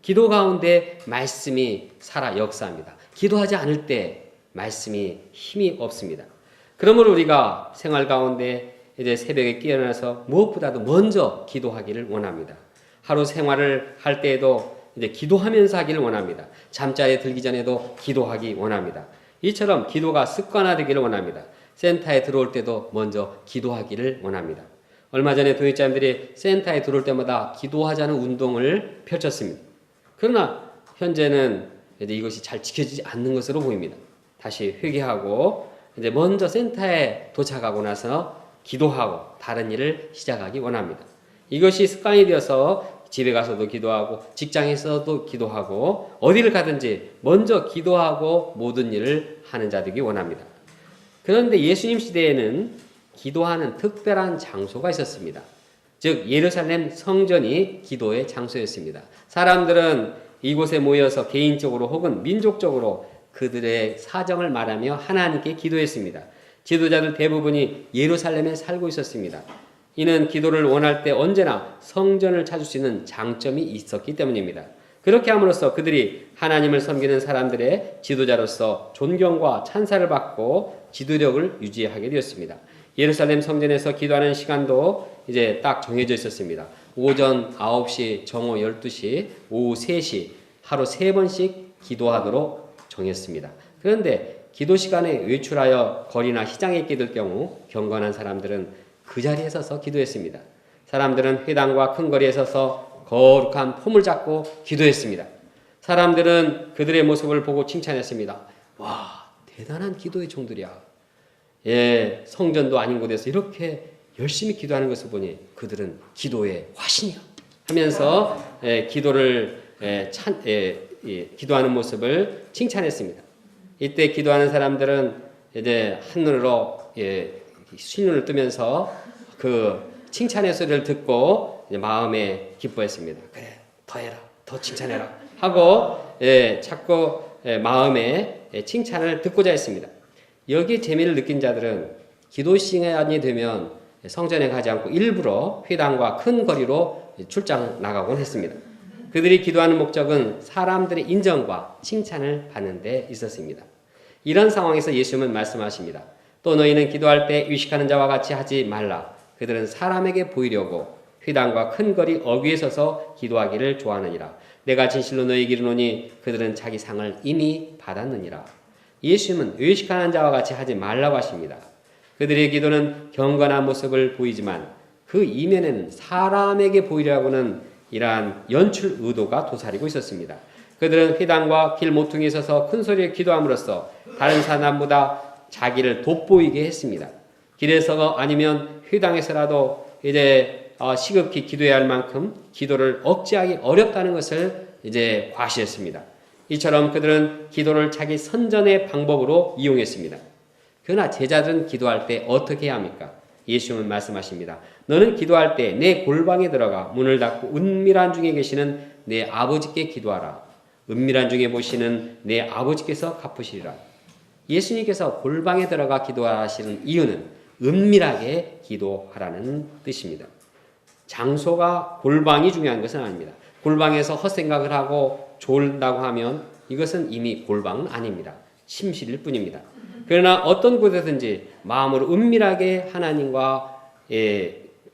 기도 가운데 말씀이 살아 역사합니다. 기도하지 않을 때 말씀이 힘이 없습니다. 그러므로 우리가 생활 가운데 이제 새벽에 깨어나서 무엇보다도 먼저 기도하기를 원합니다. 하루 생활을 할 때에도 이제 기도하면서 하기를 원합니다. 잠자리에 들기 전에도 기도하기 원합니다. 이처럼 기도가 습관화되기를 원합니다. 센터에 들어올 때도 먼저 기도하기를 원합니다. 얼마 전에 도역자님들이 센터에 들어올 때마다 기도하자는 운동을 펼쳤습니다. 그러나 현재는 이제 이것이 잘 지켜지지 않는 것으로 보입니다. 다시 회개하고 이제 먼저 센터에 도착하고 나서 기도하고 다른 일을 시작하기 원합니다. 이것이 습관이 되어서 집에 가서도 기도하고 직장에서도 기도하고 어디를 가든지 먼저 기도하고 모든 일을 하는 자 되기 원합니다. 그런데 예수님 시대에는 기도하는 특별한 장소가 있었습니다. 즉 예루살렘 성전이 기도의 장소였습니다. 사람들은 이곳에 모여서 개인적으로 혹은 민족적으로 그들의 사정을 말하며 하나님께 기도했습니다. 지도자들 대부분이 예루살렘에 살고 있었습니다. 이는 기도를 원할 때 언제나 성전을 찾을 수 있는 장점이 있었기 때문입니다. 그렇게 함으로써 그들이 하나님을 섬기는 사람들의 지도자로서 존경과 찬사를 받고 지도력을 유지하게 되었습니다. 예루살렘 성전에서 기도하는 시간도 이제 딱 정해져 있었습니다. 오전 9시, 정오 12시, 오후 3시 하루 3번씩 기도하도록 정했습니다. 그런데 기도 시간에 외출하여 거리나 시장에 있게 될 경우 경건한 사람들은 그 자리에 서서 기도했습니다. 사람들은 회당과 큰 거리에 서서 거룩한 폼을 잡고 기도했습니다. 사람들은 그들의 모습을 보고 칭찬했습니다. 와, 대단한 기도의 종들이야. 예, 성전도 아닌 곳에서 이렇게 열심히 기도하는 것을 보니 그들은 기도의 화신이야 하면서 기도하는 모습을 칭찬했습니다. 이때 기도하는 사람들은 이제 한눈으로 신눈을 뜨면서 그 칭찬의 소리를 듣고 이제 마음에 기뻐했습니다. 그래, 더 해라, 더 칭찬해라 하고 자꾸 마음에 칭찬을 듣고자 했습니다. 여기에 재미를 느낀 자들은 기도 시간이 되면 성전에 가지 않고 일부러 회당과 큰 거리로 출장 나가곤 했습니다. 그들이 기도하는 목적은 사람들의 인정과 칭찬을 받는 데 있었습니다. 이런 상황에서 예수님은 말씀하십니다. 또 너희는 기도할 때 의식하는 자와 같이 하지 말라. 그들은 사람에게 보이려고 회당과 큰 거리 어귀에 서서 기도하기를 좋아하느니라. 내가 진실로 너희에게 이르노니 그들은 자기 상을 이미 받았느니라. 예수님은 의식하는 자와 같이 하지 말라고 하십니다. 그들의 기도는 경건한 모습을 보이지만 그 이면에는 사람에게 보이려고는 이러한 연출 의도가 도사리고 있었습니다. 그들은 회당과 길 모퉁이에 서서 큰 소리에 기도함으로써 다른 사람보다 자기를 돋보이게 했습니다. 길에서 아니면 회당에서라도 이제 시급히 기도해야 할 만큼 기도를 억제하기 어렵다는 것을 이제 과시했습니다. 이처럼 그들은 기도를 자기 선전의 방법으로 이용했습니다. 그러나 제자들은 기도할 때 어떻게 해야 합니까? 예수님은 말씀하십니다. 너는 기도할 때 내 골방에 들어가 문을 닫고 은밀한 중에 계시는 내 아버지께 기도하라. 은밀한 중에 보시는 내 아버지께서 갚으시리라. 예수님께서 골방에 들어가 기도하시는 이유는 은밀하게 기도하라는 뜻입니다. 장소가 골방이 중요한 것은 아닙니다. 골방에서 헛생각을 하고 졸다고 하면 이것은 이미 골방은 아닙니다. 침실일 뿐입니다. 그러나 어떤 곳에든지 마음으로 은밀하게 하나님과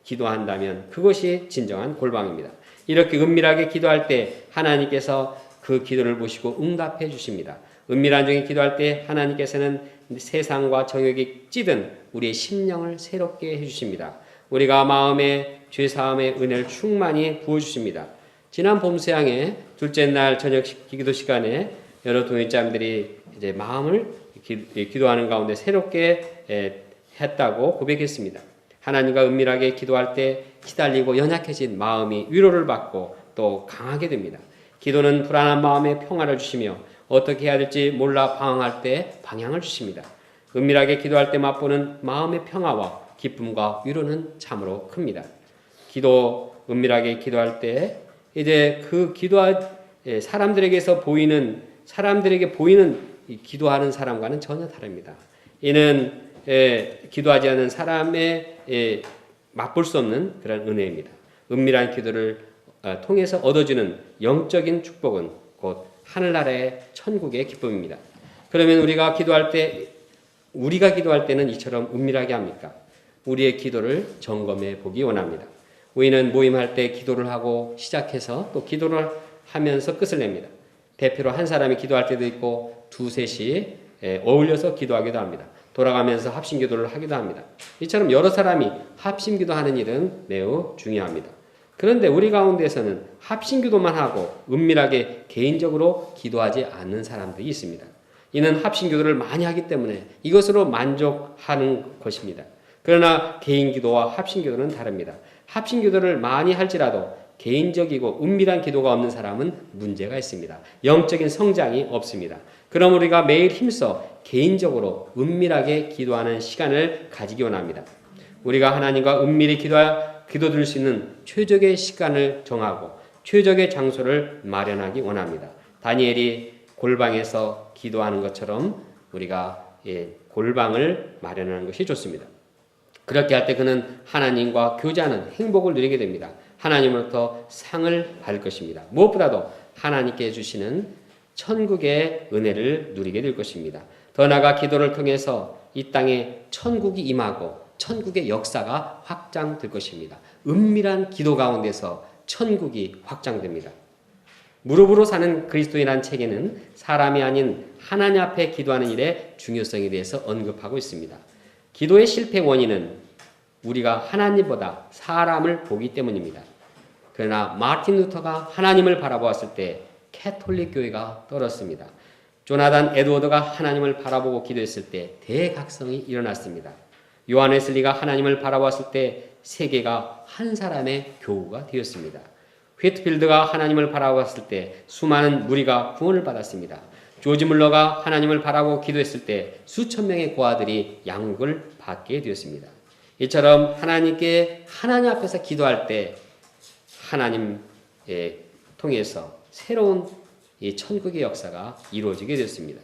기도한다면 그것이 진정한 골방입니다. 이렇게 은밀하게 기도할 때 하나님께서 그 기도를 보시고 응답해 주십니다. 은밀한 중에 기도할 때 하나님께서는 세상과 정욕이 찌든 우리의 심령을 새롭게 해주십니다. 우리가 마음에 죄사함의 은혜를 충만히 부어주십니다. 지난 봄수양의 둘째 날 저녁 기도 시간에 여러 동역자님들이 이제 마음을 기도하는 가운데 새롭게 했다고 고백했습니다. 하나님과 은밀하게 기도할 때 시달리고 연약해진 마음이 위로를 받고 또 강하게 됩니다. 기도는 불안한 마음에 평화를 주시며 어떻게 해야 될지 몰라 방황할 때 방향을 주십니다. 은밀하게 기도할 때 맛보는 마음의 평화와 기쁨과 위로는 참으로 큽니다. 은밀하게 기도할 때 이제 그 사람들에게 보이는 기도하는 사람과는 전혀 다릅니다. 이는 기도하지 않은 사람의 맛볼 수 없는 그런 은혜입니다. 은밀한 기도를 통해서 얻어주는 영적인 축복은 곧 하늘나라의 천국의 기쁨입니다. 그러면 우리가 기도할 때는 이처럼 은밀하게 합니까? 우리의 기도를 점검해 보기 원합니다. 우리는 모임할 때 기도를 하고 시작해서 또 기도를 하면서 끝을 냅니다. 대표로 한 사람이 기도할 때도 있고 두셋이 어울려서 기도하기도 합니다. 돌아가면서 합심기도를 하기도 합니다. 이처럼 여러 사람이 합심기도하는 일은 매우 중요합니다. 그런데 우리 가운데서는 합심기도만 하고 은밀하게 개인적으로 기도하지 않는 사람들이 있습니다. 이는 합심기도를 많이 하기 때문에 이것으로 만족하는 것입니다. 그러나 개인기도와 합심기도는 다릅니다. 합심기도를 많이 할지라도 개인적이고 은밀한 기도가 없는 사람은 문제가 있습니다. 영적인 성장이 없습니다. 그럼 우리가 매일 힘써 개인적으로 은밀하게 기도하는 시간을 가지기 원합니다. 우리가 하나님과 은밀히 기도드릴 수 있는 최적의 시간을 정하고 최적의 장소를 마련하기 원합니다. 다니엘이 골방에서 기도하는 것처럼 우리가 골방을 마련하는 것이 좋습니다. 그렇게 할 때 그는 하나님과 교제하는 행복을 누리게 됩니다. 하나님으로부터 상을 받을 것입니다. 무엇보다도 하나님께 주시는 천국의 은혜를 누리게 될 것입니다. 더 나아가 기도를 통해서 이 땅에 천국이 임하고 천국의 역사가 확장될 것입니다. 은밀한 기도 가운데서 천국이 확장됩니다. 무릎으로 사는 그리스도인이라는 책에는 사람이 아닌 하나님 앞에 기도하는 일의 중요성에 대해서 언급하고 있습니다. 기도의 실패 원인은 우리가 하나님보다 사람을 보기 때문입니다. 그러나 마틴 루터가 하나님을 바라보았을 때 캐톨릭 교회가 떨었습니다. 조나단 에드워드가 하나님을 바라보고 기도했을 때 대각성이 일어났습니다. 요한 웨슬리가 하나님을 바라보았을 때 세계가 한 사람의 교우가 되었습니다. 휘트필드가 하나님을 바라보았을 때 수많은 무리가 구원을 받았습니다. 조지 물러가 하나님을 바라보고 기도했을 때 수천 명의 고아들이 양육을 받게 되었습니다. 이처럼 하나님 앞에서 기도할 때 하나님 통해서 새로운 이 천국의 역사가 이루어지게 됐습니다.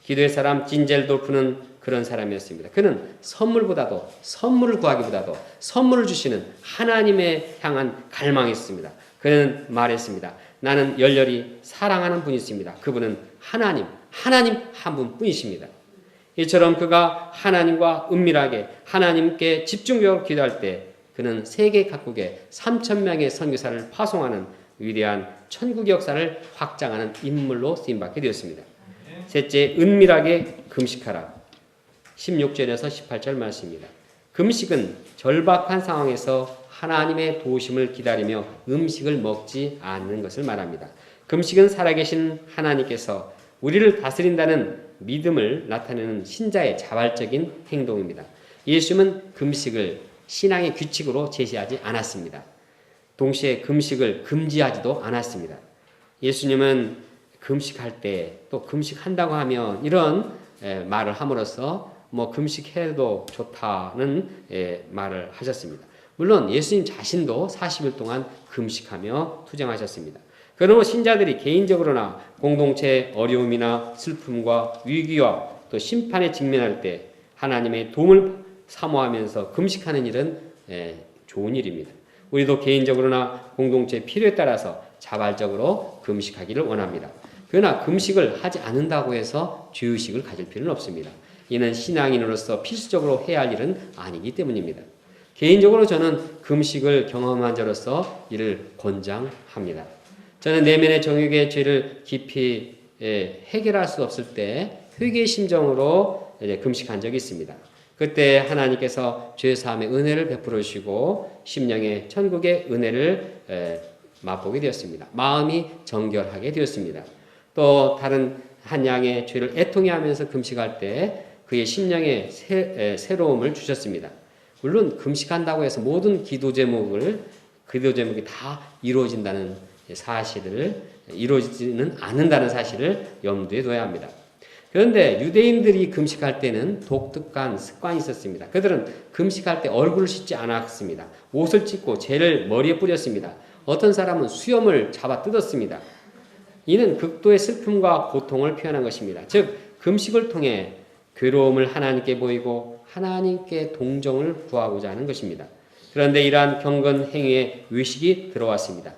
기도의 사람 진젤도프는 그런 사람이었습니다. 그는 선물을 구하기보다도 선물을 주시는 하나님에 향한 갈망이 있습니다. 그는 말했습니다. 나는 열렬히 사랑하는 분이 있습니다. 그분은 하나님 한 분뿐이십니다. 이처럼 그가 하나님과 은밀하게 하나님께 집중적으로 기도할 때 그는 세계 각국에 3,000명의 선교사를 파송하는 위대한 천국의 역사를 확장하는 인물로 쓰임받게 되었습니다. 셋째, 은밀하게 금식하라. 16절에서 18절 말씀입니다. 금식은 절박한 상황에서 하나님의 도우심을 기다리며 음식을 먹지 않는 것을 말합니다. 금식은 살아계신 하나님께서 우리를 다스린다는 믿음을 나타내는 신자의 자발적인 행동입니다. 예수님은 금식을 신앙의 규칙으로 제시하지 않았습니다. 동시에 금식을 금지하지도 않았습니다. 예수님은 금식할 때 또 금식한다고 하면 이런 말을 함으로써 금식해도 좋다는 말을 하셨습니다. 물론 예수님 자신도 40일 동안 금식하며 투쟁하셨습니다. 그러므로 신자들이 개인적으로나 공동체의 어려움이나 슬픔과 위기와 또 심판에 직면할 때 하나님의 도움을 사모하면서 금식하는 일은 좋은 일입니다. 우리도 개인적으로나 공동체의 필요에 따라서 자발적으로 금식하기를 원합니다. 그러나 금식을 하지 않는다고 해서 죄의식을 가질 필요는 없습니다. 이는 신앙인으로서 필수적으로 해야 할 일은 아니기 때문입니다. 개인적으로 저는 금식을 경험한 자로서 이를 권장합니다. 저는 내면의 정욕의 죄를 깊이 해결할 수 없을 때 회개의 심정으로 금식한 적이 있습니다. 그때 하나님께서 죄사함의 은혜를 베풀어 주시고 심령의 천국의 은혜를 맛보게 되었습니다. 마음이 정결하게 되었습니다. 또 다른 한 양의 죄를 애통해 하면서 금식할 때 그의 심령에 새로움을 주셨습니다. 물론 금식한다고 해서 모든 기도 제목이 다 이루어지지는 않는다는 사실을 염두에 둬야 합니다. 그런데 유대인들이 금식할 때는 독특한 습관이 있었습니다. 그들은 금식할 때 얼굴을 씻지 않았습니다. 옷을 찢고 재를 머리에 뿌렸습니다. 어떤 사람은 수염을 잡아 뜯었습니다. 이는 극도의 슬픔과 고통을 표현한 것입니다. 즉 금식을 통해 괴로움을 하나님께 보이고 하나님께 동정을 구하고자 하는 것입니다. 그런데 이러한 경건 행위에 의식이 들어왔습니다.